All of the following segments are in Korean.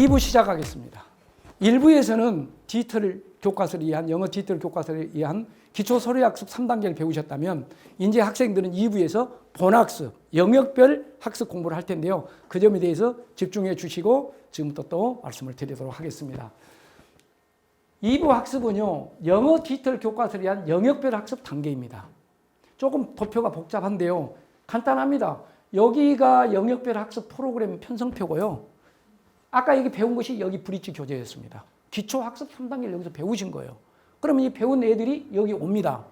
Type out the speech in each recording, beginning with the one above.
2부 시작하겠습니다. 1부에서는 디지털 교과서를 위한 영어 디지털 교과서를 위한 기초 서류학습 3단계를 배우셨다면 이제 학생들은 2부에서 본학습, 영역별 학습 공부를 할 텐데요. 그 점에 대해서 집중해 주시고 지금부터 또 말씀을 드리도록 하겠습니다. 2부 학습은요, 영어 디지털 교과서를 위한 영역별 학습 단계입니다. 조금 도표가 복잡한데요. 간단합니다. 여기가 영역별 학습 프로그램 편성표고요. 아까 이게 배운 것이 여기 브릿지 교재였습니다. 기초 학습 3단계를 여기서 배우신 거예요. 그러면 이 배운 애들이 여기 옵니다.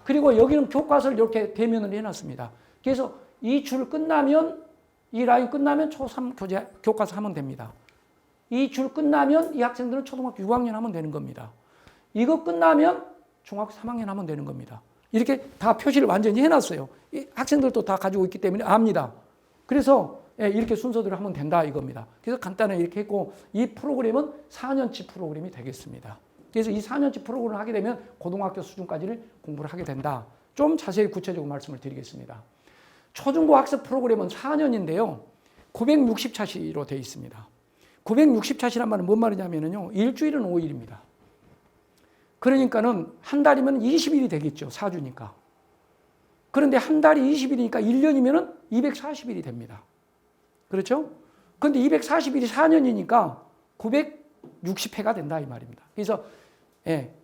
그리고 여기는 교과서를 이렇게 대면을 해놨습니다. 그래서 이 줄 끝나면, 이 라인 끝나면 초3 교과서 하면 됩니다. 이 줄 끝나면 이 학생들은 초등학교 6학년 하면 되는 겁니다. 이거 끝나면 중학교 3학년 하면 되는 겁니다. 이렇게 다 표시를 완전히 해놨어요. 이 학생들도 다 가지고 있기 때문에 압니다. 그래서 이렇게 순서대로 하면 된다 이겁니다. 그래서 간단하게 이렇게 했고, 이 프로그램은 4년치 프로그램이 되겠습니다. 그래서 이 4년치 프로그램을 하게 되면 고등학교 수준까지를 공부를 하게 된다. 좀 자세히 구체적으로 말씀을 드리겠습니다. 초중고 학습 프로그램은 4년인데요. 960차시로 되어 있습니다. 960차시란 말은 뭔 말이냐면요. 일주일은 5일입니다. 그러니까는 한 달이면 20일이 되겠죠. 4주니까. 그런데 한 달이 20일이니까 1년이면 240일이 됩니다. 그렇죠? 그런데 240일이 4년이니까 960회가 된다 이 말입니다. 그래서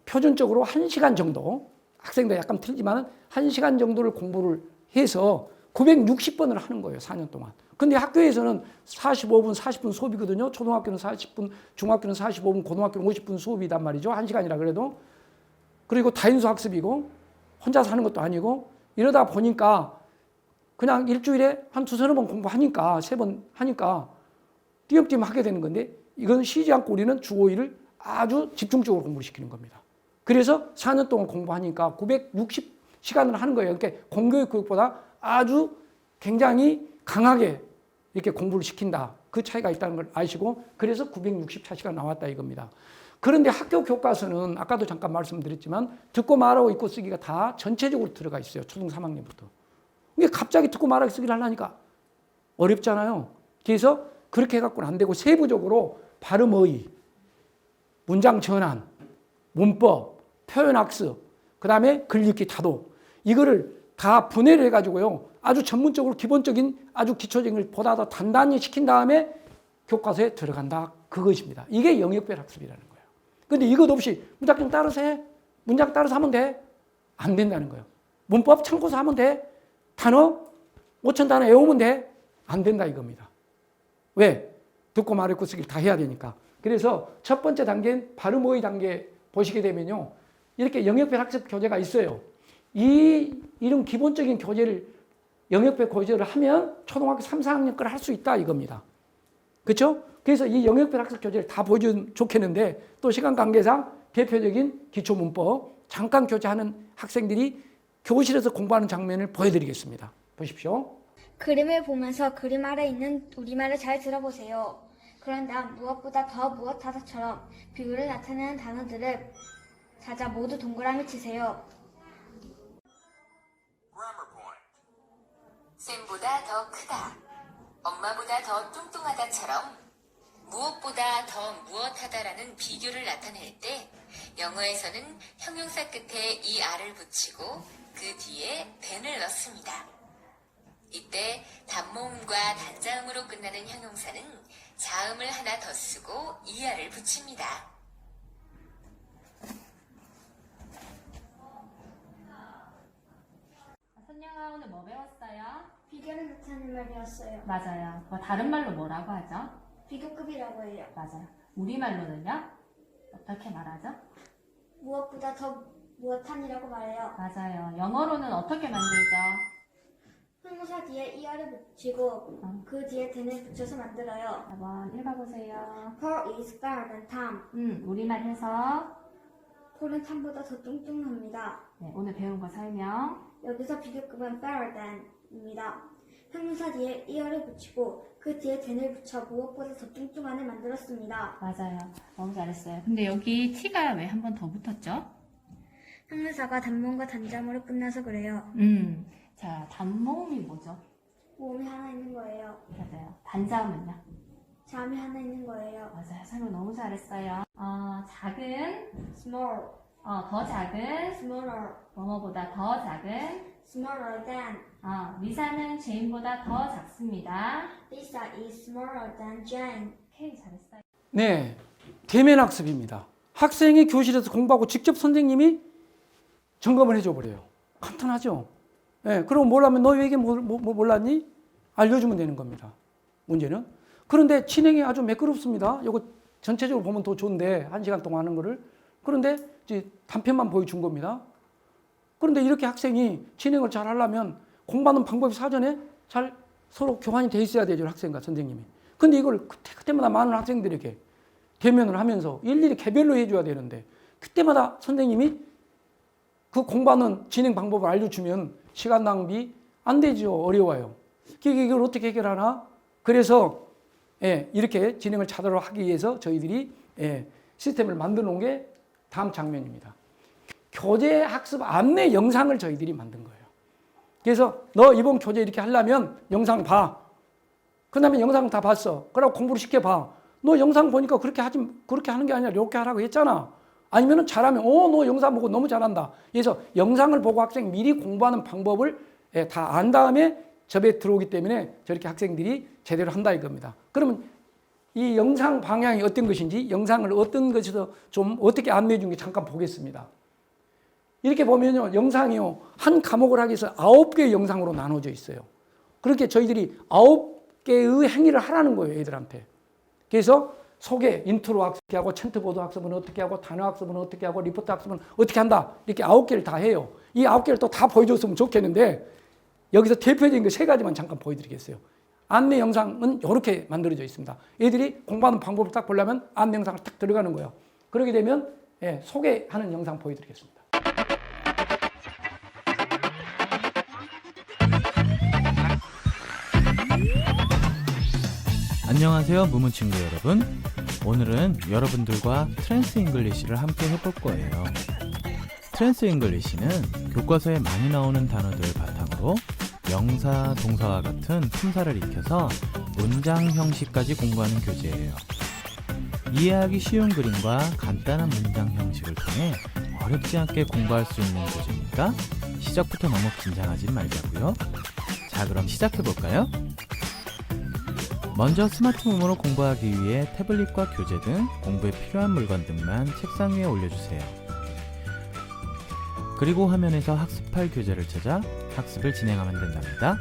표준적으로 1시간 정도, 학생도 약간 틀리지만 1시간 정도를 공부를 해서 960번을 하는 거예요. 4년 동안. 근데 학교에서는 45분, 40분 수업이거든요. 초등학교는 40분, 중학교는 45분, 고등학교는 50분 수업이단 말이죠. 1시간이라 그래도. 그리고 다인수 학습이고 혼자서 하는 것도 아니고 이러다 보니까 그냥 일주일에 한 두서너 번 공부하니까 3번 하니까 띄엄띄엄 하게 되는 건데 이건 쉬지 않고 우리는 주 5일을 아주 집중적으로 공부를 시키는 겁니다. 그래서 4년 동안 공부하니까 960시간을 하는 거예요. 그러니까 공교육 교육보다 아주 굉장히 강하게 이렇게 공부를 시킨다. 그 차이가 있다는 걸 아시고 그래서 960차시가 나왔다 이겁니다. 그런데 학교 교과서는 아까도 잠깐 말씀드렸지만 듣고 말하고 읽고 쓰기가 다 전체적으로 들어가 있어요. 초등 3학년부터. 이게 갑자기 듣고 말하기 쓰기를 하려니까 어렵잖아요. 그래서 그렇게 해갖고는 안 되고 세부적으로 발음어휘, 문장 전환, 문법, 표현학습, 그 다음에 글읽기 다도 이거를 다 분해를 해가지고요. 아주 전문적으로 기본적인 아주 기초적인 걸 보다 더 단단히 시킨 다음에 교과서에 들어간다. 그것입니다. 이게 영역별 학습이라는 거예요. 근데 이것 없이 문장 따라서 해. 문장 따라서 하면 돼. 안 된다는 거예요. 문법 참고서 하면 돼. 단어 5천 단어 외우면 돼. 안 된다 이겁니다. 왜? 듣고 말했고 쓰기를 다 해야 되니까. 그래서 첫 번째 단계는 발음어휘 단계 보시게 되면요. 이렇게 영역별 학습 교재가 있어요. 이런 기본적인 교재를 영역별 교재를 하면 초등학교 3, 4학년 걸 할 수 있다 이겁니다. 그렇죠? 그래서 이 영역별 학습 교재를 다 보여주면 좋겠는데 또 시간 관계상 대표적인 기초문법 잠깐 교재하는 학생들이 교실에서 공부하는 장면을 보여드리겠습니다. 보십시오. 그림을 보면서 그림 아래 있는 우리말을 잘 들어보세요. 그런 다음 무엇보다 더 무엇하다처럼 비유를 나타내는 단어들을 찾아 모두 동그라미 치세요. 쌤보다 더 크다. 엄마보다 더 뚱뚱하다처럼 무엇보다 더 무엇하다라는 비교를 나타낼 때 영어에서는 형용사 끝에 ER을 붙이고 그 뒤에 than을 넣습니다. 이때 단모음과 단자음으로 끝나는 형용사는 자음을 하나 더 쓰고 ER을 붙입니다. 선영아 오늘 뭐 배웠어요? 비교를 나타내는 말 배웠어요. 맞아요. 다른 말로 뭐라고 하죠? 비교급이라고 해요. 맞아요. 우리말로는요? 어떻게 말하죠? 무엇보다 더 무엇한이라고 말해요. 맞아요. 영어로는 어떻게 만들죠? 형용사 뒤에 ER을 붙이고 그 뒤에 than을 붙여서 만들어요. 한번 읽어보세요. Paul is fatter than Tom. 우리말 해서 폴은 탐보다 더 뚱뚱합니다. 네, 오늘 배운 거 설명. 여기서 비교급은 fatter than입니다. 형용사 뒤에 ER을 붙이고 그 뒤에 than을 붙여 무엇보다 더 뚱뚱한을 만들었습니다. 맞아요. 너무 잘했어요. 근데 여기 t가 왜 한 번 더 붙었죠? 형용사가 단모음과 단자음으로 끝나서 그래요. 자, 단모음이 뭐죠? 모음이 하나 있는 거예요. 맞아요. 단자음은요? 다음에 하나 있는 거예요. 맞아요. 설명 너무 잘했어요. 작은, small, 더 작은, smaller, 뭐뭐보다 더 작은, smaller than. 리사는 제인보다 더 작습니다. Lisa is smaller than Jane. 오케이, 잘했어요. 네, 대면 학습입니다. 학생이 교실에서 공부하고 직접 선생님이 점검을 해줘 버려요. 간단하죠? 네, 그럼 뭘 하면 너 왜 이게 몰랐니? 알려주면 되는 겁니다. 문제는. 그런데 진행이 아주 매끄럽습니다. 이거 전체적으로 보면 더 좋은데, 1시간 동안 하는 거를. 그런데 이제 단편만 보여준 겁니다. 그런데 이렇게 학생이 진행을 잘 하려면 공부하는 방법이 사전에 잘 서로 교환이 돼 있어야 되죠, 학생과 선생님이. 근데 이걸 그때마다 많은 학생들에게 대면을 하면서 일일이 개별로 해줘야 되는데, 그때마다 선생님이 그 공부하는 진행 방법을 알려주면 시간 낭비 안 되죠. 어려워요. 이걸 어떻게 해결하나? 그래서 이렇게 진행을 차도록 하기 위해서 저희들이 시스템을 만들어 놓은 게 다음 장면입니다. 교재 학습 안내 영상을 저희들이 만든 거예요. 그래서 너 이번 교재 이렇게 하려면 영상 봐. 그 다음에 영상 다 봤어. 그러고 공부를 시켜봐. 너 영상 보니까 그렇게 하는 게 아니라 이렇게 하라고 했잖아. 아니면 잘하면 너 영상 보고 너무 잘한다. 그래서 영상을 보고 학생이 미리 공부하는 방법을 다 안 다음에 접에 들어오기 때문에 저렇게 학생들이 제대로 한다 이겁니다. 그러면 이 영상 방향이 어떤 것인지, 영상을 어떤 것에서 좀 어떻게 안내해 준 게 잠깐 보겠습니다. 이렇게 보면요, 영상이요, 한 과목을 하기 위해서 9개의 영상으로 나눠져 있어요. 그렇게 저희들이 9개의 행위를 하라는 거예요, 애들한테. 그래서 소개, 인트로 학습 하고, 챈트보드 학습은 어떻게 하고, 단어 학습은 어떻게 하고, 리포트 학습은 어떻게 한다. 이렇게 9개를 다 해요. 이 9개를 또 다 보여줬으면 좋겠는데, 여기서 대표적인 거 3가지만 잠깐 보여드리겠어요. 안내 영상은 이렇게 만들어져 있습니다. 애들이 공부하는 방법을 딱 보려면 안내 영상을 딱 들어가는 거예요. 그렇게 되면 소개하는 영상 보여드리겠습니다. 안녕하세요, 무문친구 여러분. 오늘은 여러분들과 트랜스 잉글리시를 함께 해볼 거예요. 트랜스 잉글리시는 교과서에 많이 나오는 단어들을 바탕으로 명사, 동사와 같은 품사를 익혀서 문장 형식까지 공부하는 교재예요. 이해하기 쉬운 그림과 간단한 문장 형식을 통해 어렵지 않게 공부할 수 있는 교재니까 시작부터 너무 긴장하지 말자고요. 자, 그럼 시작해볼까요? 먼저 스마트폰으로 공부하기 위해 태블릿과 교재 등 공부에 필요한 물건들만 책상 위에 올려주세요. 그리고 화면에서 학습할 교재를 찾아 학습을 진행하면 된답니다.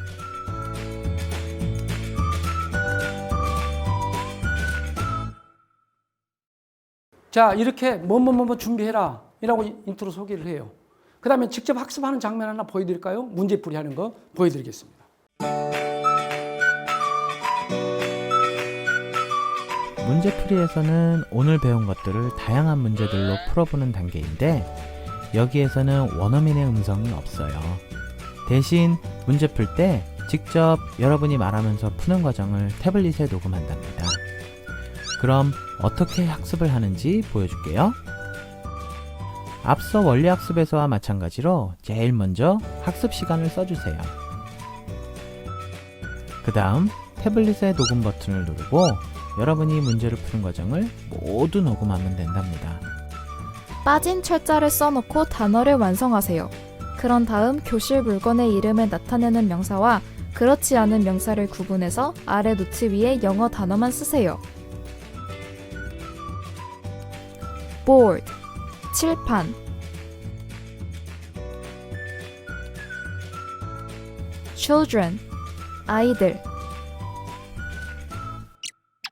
자, 이렇게 뭐뭐 준비해라 이라고 인트로 소개를 해요. 그 다음에 직접 학습하는 장면 하나 보여드릴까요? 문제풀이 하는 거 보여드리겠습니다. 문제풀이에서는 오늘 배운 것들을 다양한 문제들로 풀어보는 단계인데, 여기에서는 원어민의 음성이 없어요. 대신 문제 풀 때 직접 여러분이 말하면서 푸는 과정을 태블릿에 녹음한답니다. 그럼 어떻게 학습을 하는지 보여줄게요. 앞서 원리학습에서와 마찬가지로 제일 먼저 학습 시간을 써주세요. 그 다음 태블릿의 녹음 버튼을 누르고 여러분이 문제를 푸는 과정을 모두 녹음하면 된답니다. 빠진 철자를 써놓고 단어를 완성하세요. 그런 다음 교실 물건의 이름을 나타내는 명사와 그렇지 않은 명사를 구분해서 아래 노트 위에 영어 단어만 쓰세요. board, 칠판. children, 아이들.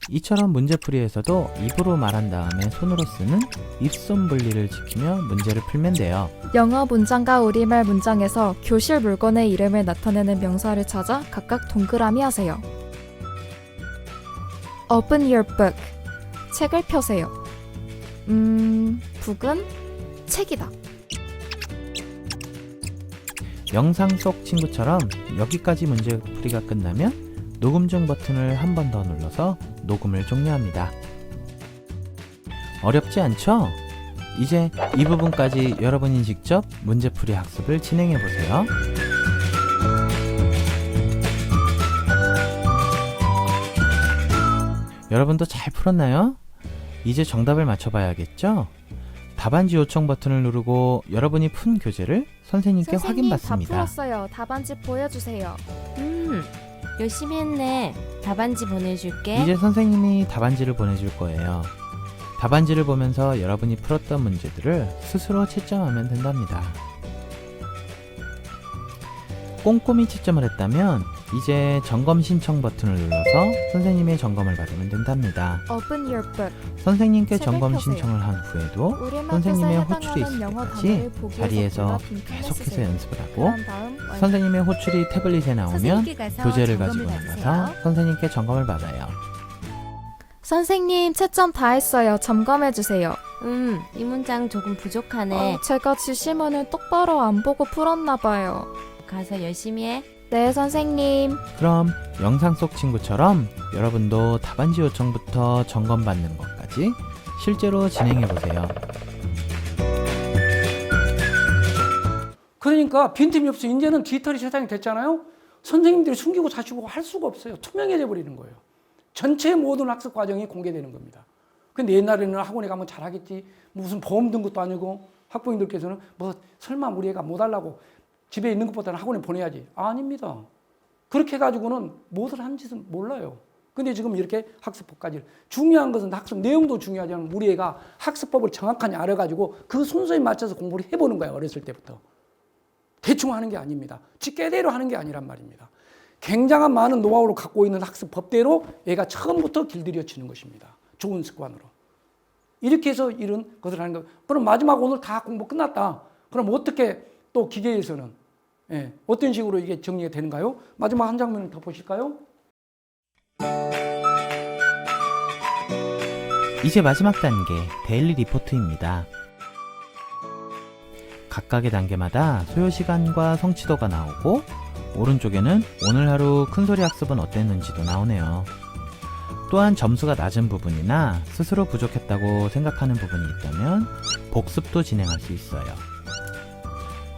이처럼 문제풀이에서도 입으로 말한 다음에 손으로 쓰는 입손 분리를 지키며 문제를 풀면 돼요. 영어 문장과 우리말 문장에서 교실 물건의 이름을 나타내는 명사를 찾아 각각 동그라미 하세요. Open your book. 책을 펴세요. 북은 책이다. 영상 속 친구처럼 여기까지 문제풀이가 끝나면 녹음 중 버튼을 한 번 더 눌러서 녹음을 종료합니다. 어렵지 않죠? 이제 이 부분까지 여러분이 직접 문제풀이 학습을 진행해 보세요. 여러분도 잘 풀었나요? 이제 정답을 맞춰봐야겠죠? 답안지 요청 버튼을 누르고 여러분이 푼 교재를 선생님께 선생님 다 확인받습니다. 풀었어요. 답안지 보여주세요. 열심히 했네. 답안지 보내줄게. 이제 선생님이 답안지를 보내줄 거예요. 답안지를 보면서 여러분이 풀었던 문제들을 스스로 채점하면 된답니다. 꼼꼼히 채점을 했다면 이제 점검 신청 버튼을 눌러서 선생님의 점검을 받으면 된답니다. Open your book. 선생님께 책을 점검 펴세요. 신청을 한 후에도 우리말 선생님의 뜻에 호출이 해당하는 있을 영어 때까지 단어를 보기에서 자리에서 골라 빈칸에 계속해서 쓰세요. 연습을 하고 그런 다음 완성. 선생님의 호출이 태블릿에 나오면 선생님께 가서 교재를 점검을 가지고 받으세요. 나가서 선생님께 점검을 받아요. 선생님 채점 다 했어요. 점검해주세요. 이 문장 조금 부족하네. 제가 지시문을 똑바로 안 보고 풀었나 봐요. 가서 열심히 해. 네, 선생님. 그럼 영상 속 친구처럼 여러분도 답안지 요청부터 점검받는 것까지 실제로 진행해 보세요. 그러니까 빈틈이 없어. 이제는 디지털이 세상이 됐잖아요. 선생님들이 숨기고 자시고 할 수가 없어요. 투명해져 버리는 거예요. 전체 모든 학습 과정이 공개되는 겁니다. 근데 옛날에는 학원에 가면 잘하겠지. 무슨 보험 든 것도 아니고 학부모님들께서는 뭐 설마 우리 애가 못 하려고 집에 있는 것보다는 학원에 보내야지. 아닙니다. 그렇게 해가지고는 무엇을 한 짓은 몰라요. 근데 지금 이렇게 학습법까지. 중요한 것은 학습 내용도 중요하지만 우리 애가 학습법을 정확하게 알아가지고 그 순서에 맞춰서 공부를 해보는 거예요. 어렸을 때부터. 대충 하는 게 아닙니다. 지게대로 하는 게 아니란 말입니다. 굉장한 많은 노하우를 갖고 있는 학습법대로 애가 처음부터 길들여지는 것입니다. 좋은 습관으로. 이렇게 해서 이런 것을 하는 거예요. 그럼 마지막 오늘 다 공부 끝났다. 그럼 어떻게 또 기계에서는 어떤 식으로 이게 정리가 되는가요? 마지막 한 장면을 더 보실까요? 이제 마지막 단계, 데일리 리포트입니다. 각각의 단계마다 소요 시간과 성취도가 나오고 오른쪽에는 오늘 하루 큰소리 학습은 어땠는지도 나오네요. 또한 점수가 낮은 부분이나 스스로 부족했다고 생각하는 부분이 있다면 복습도 진행할 수 있어요.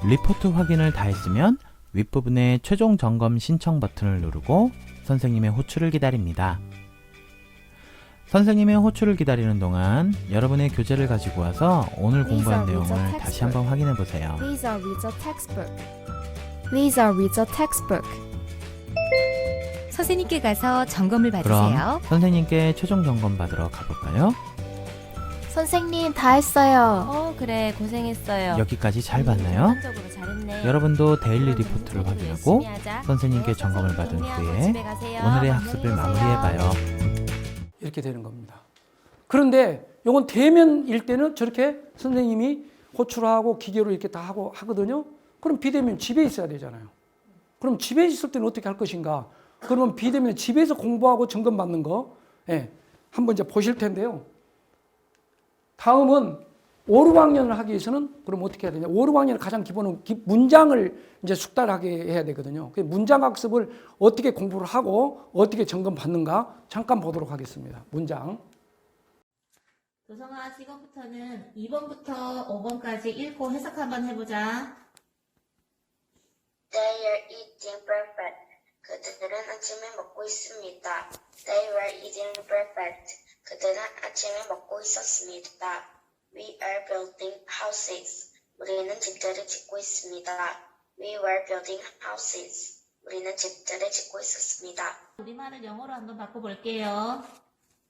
리포트 확인을 다 했으면 윗부분에 최종 점검 신청 버튼을 누르고 선생님의 호출을 기다립니다. 선생님의 호출을 기다리는 동안 여러분의 교재를 가지고 와서 오늘 공부한 내용을 다시 한번 확인해 보세요. Lisa reads a textbook. Lisa reads a textbook. 선생님께 가서 점검을 받으세요. 그럼 선생님께 최종 점검 받으러 가볼까요? 선생님 다 했어요. 그래 고생했어요. 여기까지 잘 봤나요? 전반적으로 잘했네. 여러분도 데일리 리포트를 공부도 확인하고 열심히 하자. 선생님께 점검을 받은 선생님 후에 집에 가세요. 오늘의 안녕히 학습을 계세요. 마무리해봐요. 이렇게 되는 겁니다. 그런데 이건 대면일 때는 저렇게 선생님이 호출하고 기계로 이렇게 다 하고 하거든요. 그럼 비대면 집에 있어야 되잖아요. 그럼 집에 있을 때는 어떻게 할 것인가? 그러면 비대면 집에서 공부하고 점검받는 거 한번 이제 보실 텐데요. 다음은 5, 6학년을 하기 위해서는 그럼 어떻게 해야 되냐? 5, 6학년은 가장 기본은 문장을 이제 숙달하게 해야 되거든요. 그 문장 학습을 어떻게 공부를 하고 어떻게 점검받는가 잠깐 보도록 하겠습니다. 문장. 도성아, 지금부터는 2번부터 5번까지 읽고 해석 한번 해보자. They are eating breakfast. 그들은 아침을 먹고 있습니다. They were eating breakfast. 그들은 아침을 먹고 있었습니다. We are building houses. 우리는 집들을 짓고 있습니다. We were building houses. 우리는 집들을 짓고 있었습니다. 우리말을 영어로 한번 바꿔볼게요.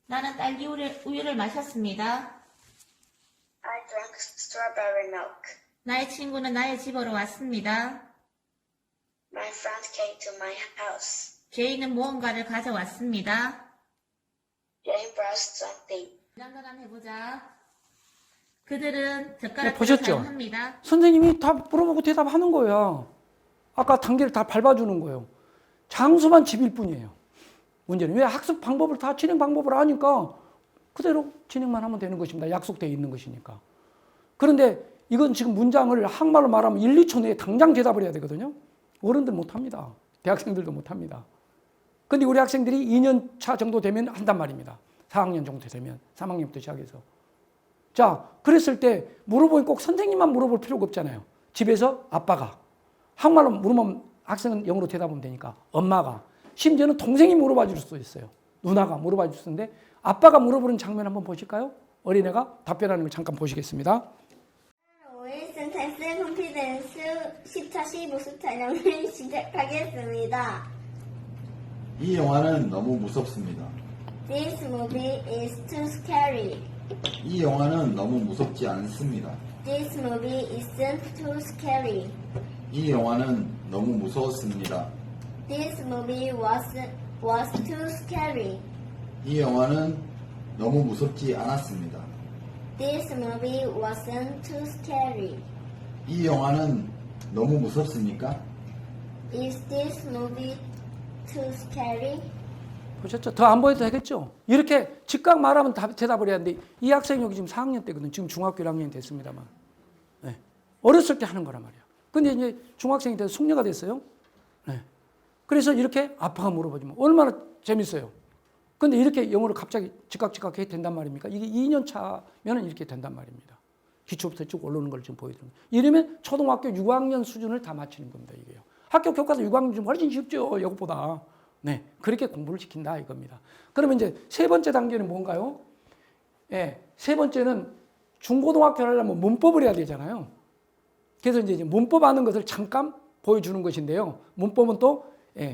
나는 딸기 우유를 마셨습니다. I drank strawberry milk. 나의 친구는 나의 집으로 왔습니다. My friend came to my house. 제이는 무언가를 가져왔습니다. Jane brought something. 한번 해보자. 그들은 젓가락을 보셨죠? 사용합니다. 선생님이 다 물어보고 대답하는 거야. 아까 단계를 다 밟아주는 거예요. 장소만 집일 뿐이에요. 문제는 왜 학습 방법을 다 진행 방법을 아니까 그대로 진행만 하면 되는 것입니다. 약속되어 있는 것이니까. 그런데 이건 지금 문장을 한말로 말하면 1, 2초 내에 당장 대답을 해야 되거든요. 어른들 못합니다. 대학생들도 못합니다. 근데 우리 학생들이 2년 차 정도 되면 한단 말입니다. 4학년 정도 되면 3학년부터 시작해서. 자, 그랬을 때 물어보면 꼭 선생님만 물어볼 필요가 없잖아요. 집에서 아빠가. 한국말로 물으면 학생은 영어로 대답하면 되니까 엄마가. 심지어는 동생이 물어봐 줄 수도 있어요. 누나가 물어봐 주셨는데 아빠가 물어보는 장면 한번 보실까요? 어린애가 답변하는 걸 잠깐 보시겠습니다. 5일 센텐스 콘피던스 10차 15수 촬영을 시작하겠습니다. 이 영화는 너무 무섭습니다. This movie is too scary. 이 영화는 너무 무섭지 않습니다. This movie isn't too scary. 이 영화는 너무 무서웠습니다. This movie was too scary. 이 영화는 너무 무섭지 않았습니다. This movie wasn't too scary. 이 영화는 너무 무섭습니까? Is this movie too scary? 보셨죠? 더 안 보여도 되겠죠? 이렇게 즉각 말하면 대답을 해야 하는데 이 학생이 여기 지금 4학년 때거든. 지금 중학교 1학년이 됐습니다만. 네. 어렸을 때 하는 거란 말이야. 근데 이제 중학생이 돼서 숙녀가 됐어요. 네. 그래서 이렇게 아빠가 물어보지만 얼마나 재밌어요. 근데 이렇게 영어를 갑자기 즉각 해야 된단 말입니까? 이게 2년 차면 이렇게 된단 말입니다. 기초부터 쭉 올라오는 걸 지금 보여드리는 거예요. 이러면 초등학교 6학년 수준을 다 맞추는 겁니다. 이게요. 학교 교과서 6학년 좀 훨씬 쉽죠. 이것보다. 네, 그렇게 공부를 시킨다 이겁니다. 그러면 이제 세 번째 단계는 뭔가요? 예, 세 번째는 중고등학교를 하려면 문법을 해야 되잖아요. 그래서 이제 문법 하는 것을 잠깐 보여주는 것인데요. 문법은 또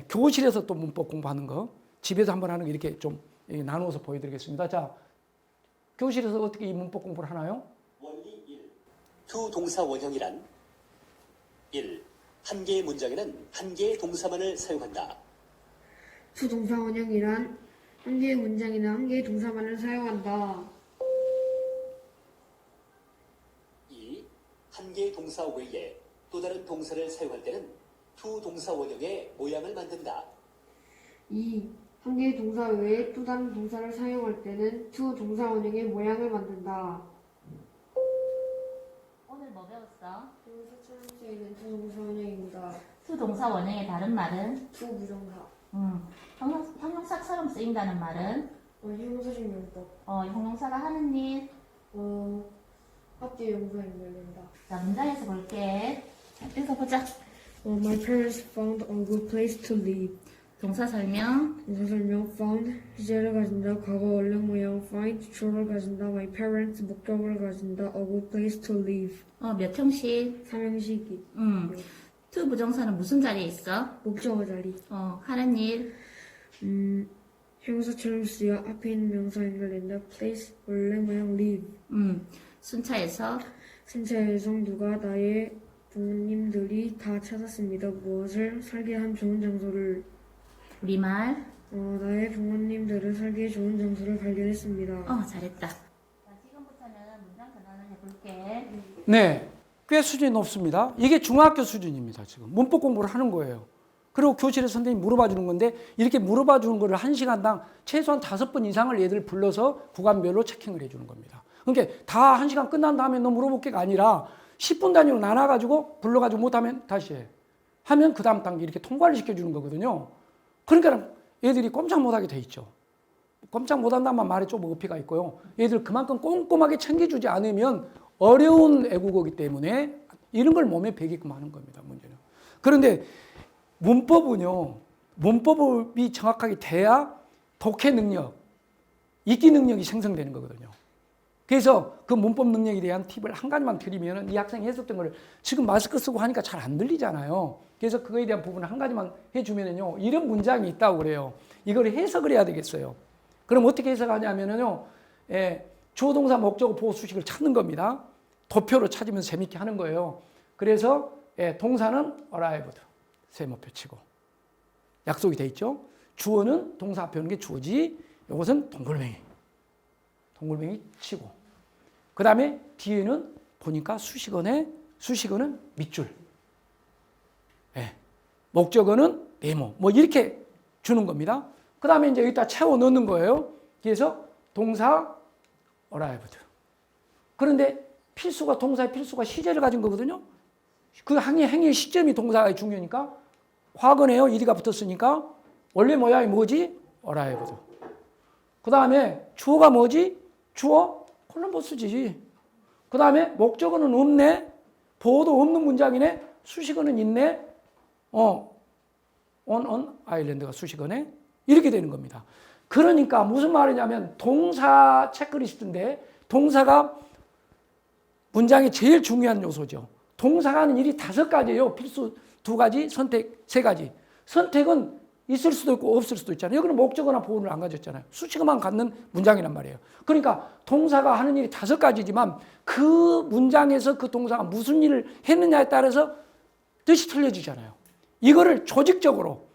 교실에서 또 문법 공부하는 거, 집에서 한번 하는 거 이렇게 좀 나누어서 보여드리겠습니다. 자, 교실에서 어떻게 이 문법 공부를 하나요? 원리 1. 투 동사 원형이란 1. 한 개의 문장에는 한 개의 동사만을 사용한다. 투 동사 원형이란 한 개의 문장이나 한 개의 동사만을 사용한다. 2. 한 개의 동사 외에 또 다른 동사를 사용할 때는 투 동사 원형의 모양을 만든다. 2. 한 개의 동사 외에 또 다른 동사를 사용할 때는 투 동사 원형의 모양을 만든다. 오늘 뭐 배웠어? 동사처럼 쓰이는 투 동사 원형입니다. 투 동사 원형의 다른 말은? 투 부정사. 형용사처럼 쓰인다는 말은? 형용사적 용법. 형용사가 하는 일. 앞뒤 용사에 열린다. 자, 문장에서 볼게. 자, 읽어보자. My parents found a good place to live. 동사 설명. 동사 설명 found 시제를 가진다. 과거 원형 모양 find 주어를 가진다. My parents 목적어를 가진다. A good place to live. 몇 형식? 삼형식이. 투 부정사는 무슨 자리에 있어? 목적어 자리. 하는 일. 형용사처럼 쓰여 앞에 있는 명사 연결된다. place 원래 모양 live. 순차에서. 순차에서 누가 나의 부모님들이 다 찾았습니다. 무엇을? 살게 한 좋은 장소를. 우리말. 나의 부모님들은 살기에 좋은 장소를 발견했습니다. 잘했다. 자, 지금부터는 문장 전환을 해볼게. 네, 꽤 수준이 높습니다. 이게 중학교 수준입니다. 지금 문법 공부를 하는 거예요. 그리고 교실에 선생님이 물어봐 주는 건데 이렇게 물어봐 주는 거를 1시간당 최소한 5번 이상을 얘들 불러서 구간별로 체킹을 해주는 겁니다. 그러니까 다 1시간 끝난 다음에 너 물어볼 게가 아니라 10분 단위로 나눠가지고 불러가지고 못하면 다시 해. 하면 그 다음 단계 이렇게 통과를 시켜주는 거거든요. 그러니까 애들이 꼼짝 못하게 돼 있죠. 꼼짝 못한다만 말에 좀 어폐가 있고요. 애들 그만큼 꼼꼼하게 챙겨주지 않으면 어려운 애국어이기 때문에 이런 걸 몸에 배게끔 하는 겁니다. 문제는. 그런데 문법은요. 문법이 정확하게 돼야 독해 능력, 읽기 능력이 생성되는 거거든요. 그래서 그 문법 능력에 대한 팁을 한 가지만 드리면 이 학생이 했었던 거를 지금 마스크 쓰고 하니까 잘 안 들리잖아요. 그래서 그거에 대한 부분을 한 가지만 해주면요. 이런 문장이 있다고 그래요. 이걸 해석을 해야 되겠어요. 그럼 어떻게 해석하냐면요. 주어 동사 목적어 보호 수식을 찾는 겁니다. 도표로 찾으면서 재밌게 하는 거예요. 그래서 동사는 arrived. 세모표 치고. 약속이 돼 있죠. 주어는 동사 앞에 오는 게 주어지. 이것은 동글뱅이. 동글뱅이 치고. 그 다음에 뒤에는 보니까 수식어는 밑줄. 목적어는 네모. 뭐 이렇게 주는 겁니다. 그 다음에 이제 여기다 채워 넣는 거예요. 그래서 동사 arrived. 그런데 필수가 동사의 필수가 시제를 가진 거거든요. 그 행위의 시점이 동사가 중요하니까 과거네요. 이리가 붙었으니까 원래 모양이 뭐지? arrived. 그 다음에 주어가 뭐지? 주어 콜럼버스지. 그 다음에 목적어는 없네. 보호도 없는 문장이네. 수식어는 있네. on 아일랜드가 수식어네. 이렇게 되는 겁니다. 그러니까 무슨 말이냐면 동사 체크리스트인데 동사가 문장의 제일 중요한 요소죠. 동사가 하는 일이 5가지예요. 필수 2가지, 선택 3가지. 선택은 있을 수도 있고 없을 수도 있잖아요. 여기는 목적어나 보호를 안 가졌잖아요. 수식어만 갖는 문장이란 말이에요. 그러니까 동사가 하는 일이 5가지지만 그 문장에서 그 동사가 무슨 일을 했느냐에 따라서 뜻이 틀려지잖아요. 이거를 조직적으로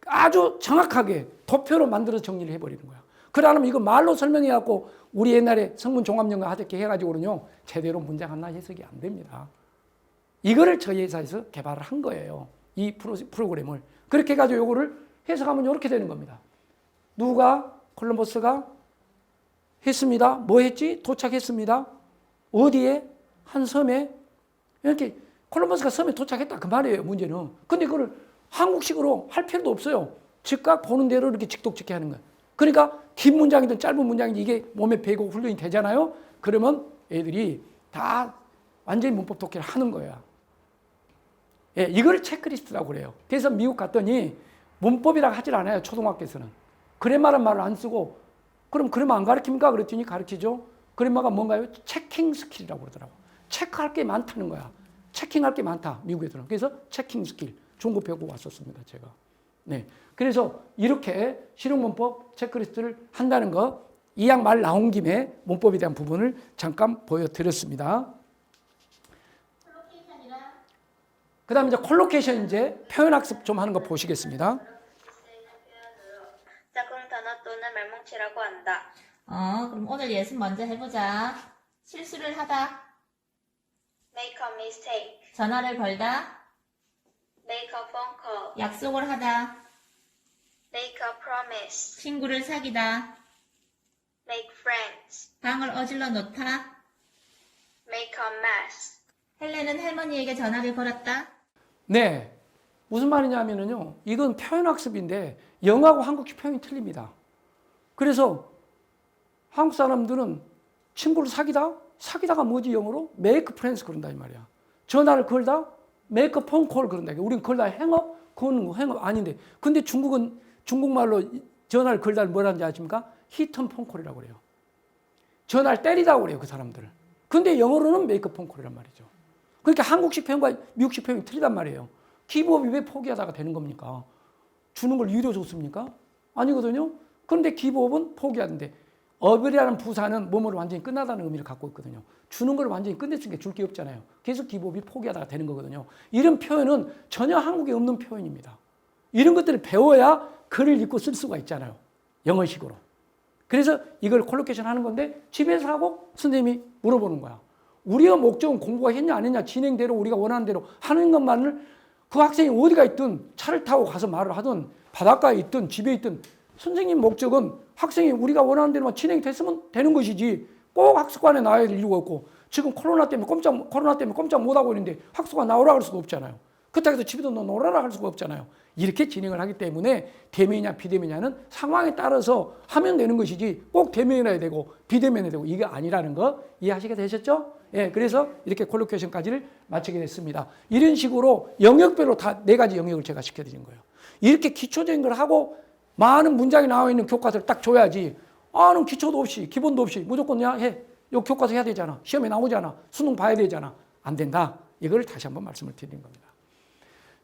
아주 정확하게 도표로 만들어서 정리를 해버리는 거야. 그러면 이거 말로 설명해갖고 우리 옛날에 성문 종합영어 하듯이 해가지고는요 제대로 문장 하나 해석이 안 됩니다. 이거를 저희 회사에서 개발을 한 거예요. 이 프로그램을. 그렇게 해가지고 이거를 해석하면 이렇게 되는 겁니다. 누가 콜럼버스가 했습니다. 뭐 했지? 도착했습니다. 어디에? 한 섬에. 이렇게 콜럼버스가 섬에 도착했다 그 말이에요. 문제는. 근데 그걸 한국식으로 할 필요도 없어요. 즉각 보는 대로 이렇게 직독직해 하는 거예요. 그러니까 긴 문장이든 짧은 문장이든 이게 몸에 배고 훈련이 되잖아요. 그러면 애들이 다 완전히 문법 독해를 하는 거야. 예, 이걸 체크리스트라고 그래요. 그래서 미국 갔더니 문법이라고 하질 않아요. 초등학교에서는. 그래마란 말을 안 쓰고 그럼 그래마 안 가르칩니까? 그랬더니 가르치죠. 그래마가 뭔가요? 체킹 스킬이라고 그러더라고. 체크할 게 많다는 거야. 체킹할 게 많다. 미국에서는. 그래서 체킹 스킬. 좋은 거 배우고 왔었습니다. 제가. 네. 그래서 이렇게 실용문법 체크리스트를 한다는 거 이양 말 나온 김에 문법에 대한 부분을 잠깐 보여드렸습니다. 그 다음에 이제 콜로케이션 이제 표현학습 좀 하는 거 보시겠습니다. 작은 단어 또는 말뭉치라고 한다. 그럼 오늘 예습 먼저 해보자. 실수를 하다, Make a mistake. 전화를 걸다, Make a phone call. 약속을 하다, Make a promise. 친구를 사귀다, Make friends. 방을 어질러 놓다. Make a mess. 헬레는 할머니에게 전화를 걸었다. 네. 무슨 말이냐면요. 이건 표현학습인데 영어하고 한국식 표현이 틀립니다. 그래서 한국 사람들은 친구를 사귀다? 사귀다가 뭐지 영어로? make friends 그런다 이 말이야. 전화를 걸다? make a phone call 그런다. 우리는 걸다 행업? 그건 행업 아닌데. 근데 중국은 중국말로 전화를 걸다를 뭐라는지 아십니까? hit and phone call이라고 그래요. 전화를 때리다고 그래요. 그 사람들을. 근데 영어로는 make a phone call이란 말이죠. 그러니까 한국식 표현과 미국식 표현이 틀리단 말이에요. 기부업이 왜 포기하다가 되는 겁니까? 주는 걸 유료 줬습니까? 아니거든요. 그런데 기부업은 포기하는데 업이라는 부사는 뭐뭐를 완전히 끝나다는 의미를 갖고 있거든요. 주는 걸 완전히 끝냈으니까 줄 게 없잖아요. 그래서 기부업이 포기하다가 되는 거거든요. 이런 표현은 전혀 한국에 없는 표현입니다. 이런 것들을 배워야 글을 읽고 쓸 수가 있잖아요. 영어식으로. 그래서 이걸 콜로케이션 하는 건데 집에서 하고 선생님이 물어보는 거야. 우리의 목적은 공부가 했냐 안 했냐 진행대로 우리가 원하는 대로 하는 것만을 그 학생이 어디가 있든 차를 타고 가서 말을 하든 바닷가에 있든 집에 있든 선생님 목적은 학생이 우리가 원하는 대로만 진행이 됐으면 되는 것이지 꼭 학습관에 나와야 될 이유가 없고 지금 코로나 때문에 꼼짝 못하고 있는데 학습관 나오라 할 수도 없잖아요. 그렇다고 해서 집에도 너 놀아라 할 수가 없잖아요. 이렇게 진행을 하기 때문에 대면이냐 비대면이냐는 상황에 따라서 하면 되는 것이지 꼭 대면해야 되고 비대면해야 되고 이게 아니라는 거 이해하시게 되셨죠? 예, 그래서 이렇게 콜로케이션까지를 마치게 됐습니다. 이런 식으로 영역별로 다 4가지 영역을 제가 시켜드린 거예요. 이렇게 기초적인 걸 하고 많은 문장이 나와 있는 교과서를 딱 줘야지 는 기초도 없이 기본도 없이 무조건 야 해. 이 교과서 해야 되잖아. 시험에 나오잖아. 수능 봐야 되잖아. 안 된다. 이걸 다시 한번 말씀을 드리는 겁니다.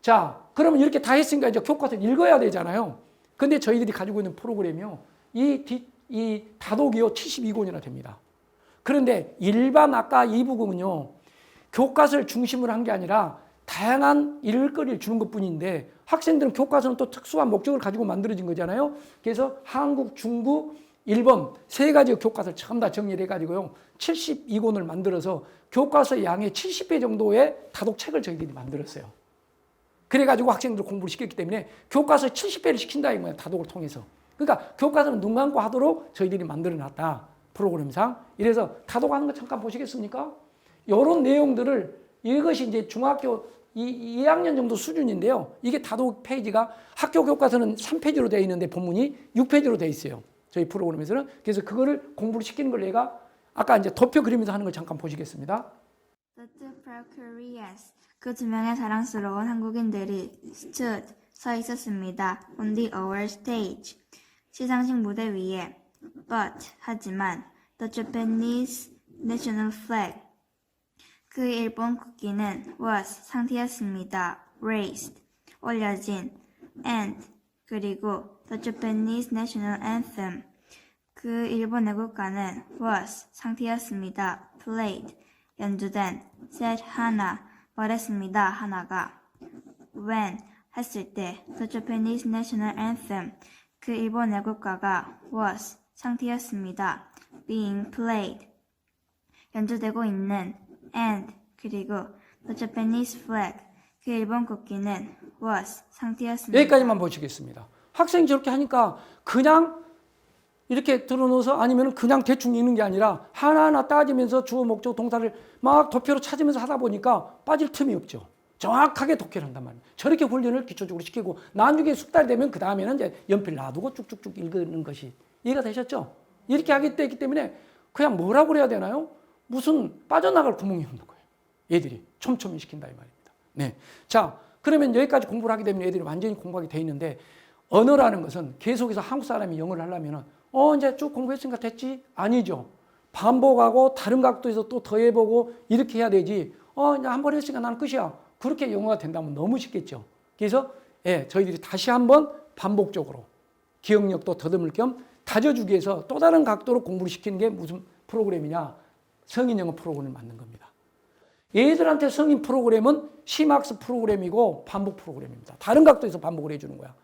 자, 그러면 이렇게 다 했으니까 이제 교과서를 읽어야 되잖아요. 근데 저희들이 가지고 있는 프로그램이요. 이 다독이요. 72권이나 됩니다. 그런데 일반 아까 이 부분은요. 교과서를 중심으로 한 게 아니라 다양한 일거리를 주는 것뿐인데 학생들은 교과서는 또 특수한 목적을 가지고 만들어진 거잖아요. 그래서 한국, 중국, 일본 3가지 교과서를 전부 다 정리를 해가지고요. 72권을 만들어서 교과서 양의 70배 정도의 다독책을 저희들이 만들었어요. 그래가지고 학생들 공부를 시켰기 때문에 교과서 70배를 시킨다 이거예요. 다독을 통해서. 그러니까 교과서는 눈 감고 하도록 저희들이 만들어놨다. 프로그램상. 이래서 다독하는 거 잠깐 보시겠습니까? 이런 내용들을 이것이 이제 중학교 2학년 정도 수준인데요. 이게 다독 페이지가 학교 교과서는 3페이지로 되어 있는데 본문이 6페이지로 되어 있어요. 저희 프로그램에서는. 그래서 그거를 공부를 시키는 걸 내가 아까 이제 도표 그리면서 하는 걸 잠깐 보시겠습니다. The two procurious. 그 2명의 사랑스러운 한국인들이 stood, 서 있었습니다. On the our stage. 시상식 무대 위에 but 하지만 the Japanese national flag 그 일본 국기는 was 상태였습니다. raised 올려진 and 그리고 the Japanese national anthem 그 일본 애국가는 was 상태였습니다. played 연주된 said 하나 말했습니다. 하나가 when 했을 때 the Japanese national anthem 그 일본 애국가가 was 상태였습니다. being played 연주되고 있는 and 그리고 the Japanese flag 그 일본 국기는 was 상태였습니다. 여기까지만 보시겠습니다. 학생이 저렇게 하니까 그냥 이렇게 들어놓아서 아니면 그냥 대충 읽는 게 아니라 하나하나 따지면서 주어, 목적, 동사를 막 도표로 찾으면서 하다 보니까 빠질 틈이 없죠. 정확하게 독해를 한단 말이에요. 저렇게 훈련을 기초적으로 시키고 나중에 숙달이 되면 그 다음에는 이제 연필 놔두고 쭉쭉쭉 읽는 것이 이해가 되셨죠? 이렇게 하기 때문에 그냥 뭐라고 그래야 되나요? 무슨 빠져나갈 구멍이 없는 거예요. 애들이 촘촘히 시킨다 이 말입니다. 네, 자 그러면 여기까지 공부를 하게 되면 애들이 완전히 공부하게 돼 있는데 언어라는 것은 계속해서 한국 사람이 영어를 하려면은 이제 쭉 공부했으니까 됐지? 아니죠. 반복하고 다른 각도에서 또 더해보고 이렇게 해야 되지. 이제 한 번 했으니까 나는 끝이야. 그렇게 영어가 된다면 너무 쉽겠죠. 그래서 저희들이 다시 한번 반복적으로 기억력도 더듬을 겸 다져주기 위해서 또 다른 각도로 공부를 시키는 게 무슨 프로그램이냐? 성인 영어 프로그램을 만든 겁니다. 얘들한테 성인 프로그램은 심학습 프로그램이고 반복 프로그램입니다. 다른 각도에서 반복을 해주는 거야.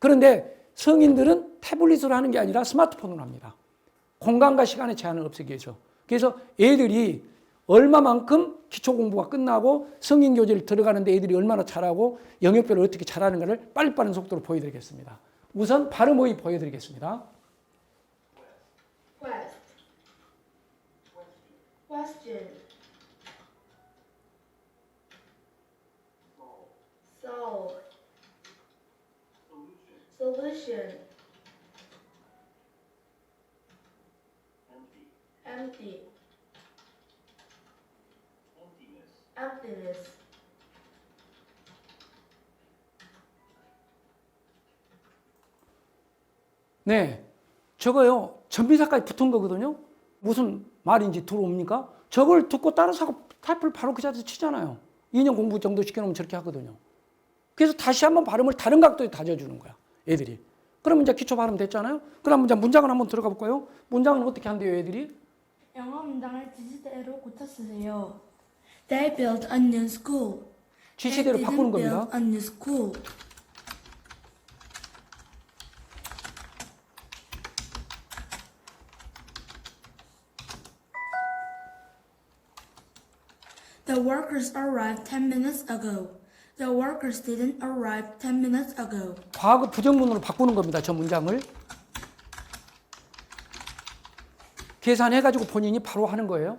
그런데 성인들은 태블릿으로 하는 게 아니라 스마트폰으로 합니다. 공간과 시간의 제한을 없애기 위해서. 그래서 애들이 얼마만큼 기초 공부가 끝나고 성인 교재를 들어가는데 애들이 얼마나 잘하고 영역별을 어떻게 잘하는가를 빨리빠른 속도로 보여드리겠습니다. 우선 발음 어휘 보여드리겠습니다. Quest. Question. Solve. Solution. Empty. Emptiness. 네, 저거요 전비사까지 붙은 거거든요. 무슨 말인지 들어옵니까? 저걸 듣고 따라서 하고 타이프를 바로 그 자리에서 치잖아요. 2년 공부 정도 시켜놓으면 저렇게 하거든요. 그래서 다시 한번 발음을 다른 각도에 다져주는 거야, 애들이. 그러면 이제 기초 발음 됐잖아요. 그럼 이제 문장을 한번 들어가 볼까요? 문장은 어떻게 한대요, 애들이? 영어 문장을 지시대로 고쳐 쓰세요. They built a new school. 지시대로 바꾸는 겁니다. Built a new school. The workers arrived 10 minutes ago. The workers didn't arrive 10 minutes ago. 과거 부정문으로 바꾸는 겁니다, 저 문장을. 계산해가지고 본인이 바로 하는 거예요.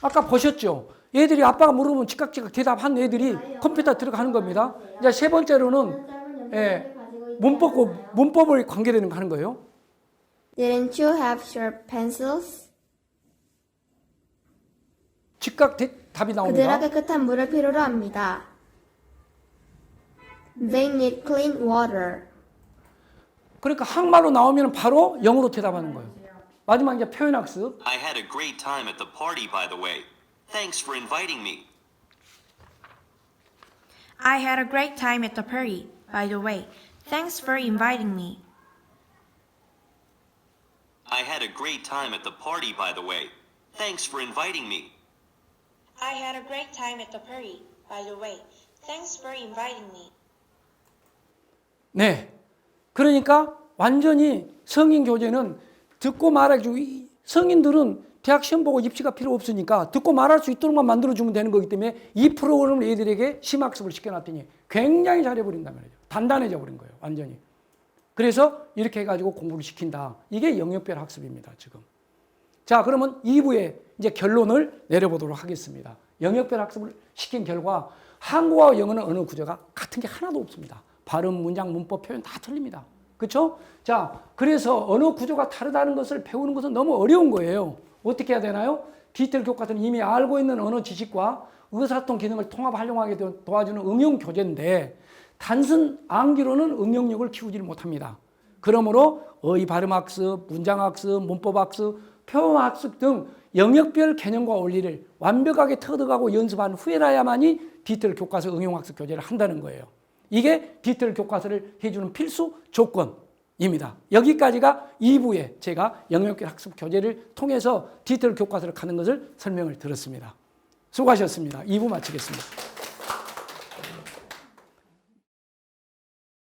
아까 보셨죠? 얘들이 아빠가 물어보면 즉각 대답한 애들이 컴퓨터에 들어가는 겁니다. 이제 세 번째로는 문법을 관계되는 거 하는 거예요. Didn't you have sharp pencils? 즉각 답이 나옵니다. 그들에게 깨끗한 물을 필요로 합니다. They need clean water. 그러니까 한말로 나오면 바로 영어로 대답하는 거예요. 마지막 이제 표현학습. I had a great time at the party, by the way. Thanks for inviting me. I had a great time at the party, by the way. Thanks for inviting me. I had a great time at the party, by the way. Thanks for inviting me. I had a great time at the party, by the way. Thanks for inviting me. 네. 그러니까 완전히 성인 교재는 듣고 말해주고, 성인들은 대학 시험 보고 입시가 필요 없으니까 듣고 말할 수 있도록만 만들어주면 되는 거기 때문에 이 프로그램을 애들에게 심학습을 시켜놨더니 굉장히 잘해버린단 말이죠. 단단해져 버린 거예요, 완전히. 그래서 이렇게 해가지고 공부를 시킨다. 이게 영역별 학습입니다, 지금. 자, 그러면 2부에 이제 결론을 내려보도록 하겠습니다. 영역별 학습을 시킨 결과 한국어와 영어는 언어 구조가 같은 게 하나도 없습니다. 발음, 문장, 문법, 표현 다 틀립니다. 그렇죠? 자, 그래서 언어 구조가 다르다는 것을 배우는 것은 너무 어려운 거예요. 어떻게 해야 되나요? 디지털 교과서는 이미 알고 있는 언어 지식과 의사소통 기능을 통합 활용하게 도와주는 응용 교재인데 단순 암기로는 응용력을 키우지를 못합니다. 그러므로 어휘 발음학습, 문장학습, 문법학습, 표현학습 등 영역별 개념과 원리를 완벽하게 터득하고 연습한 후에라야만이 디지털 교과서 응용학습 교재를 한다는 거예요. 이게 디지털 교과서를 해주는 필수 조건입니다. 여기까지가 2부에 제가 영역별 학습 교재를 통해서 디지털 교과서를 가는 것을 설명을 드렸습니다. 수고하셨습니다. 2부 마치겠습니다.